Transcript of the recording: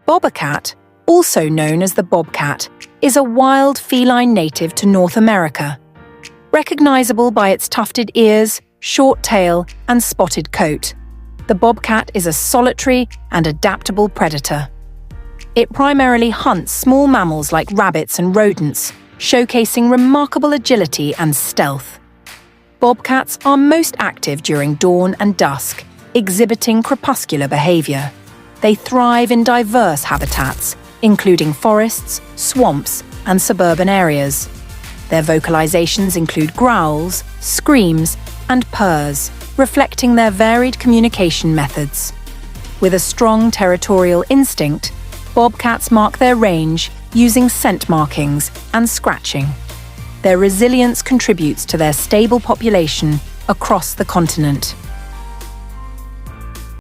Bobcat, also known as the bobcat, is a wild feline native to North America. Recognizable by its tufted ears, short tail, and spotted coat, the bobcat is a solitary and adaptable predator. It primarily hunts small mammals like rabbits and rodents, showcasing remarkable agility and stealth. Bobcats are most active during dawn and dusk, exhibiting crepuscular behavior. They thrive in diverse habitats, including forests, swamps, and suburban areas. Their vocalizations include growls, screams, and purrs, reflecting their varied communication methods. With a strong territorial instinct, bobcats mark their range using scent markings and scratching. Their resilience contributes to their stable population across the continent.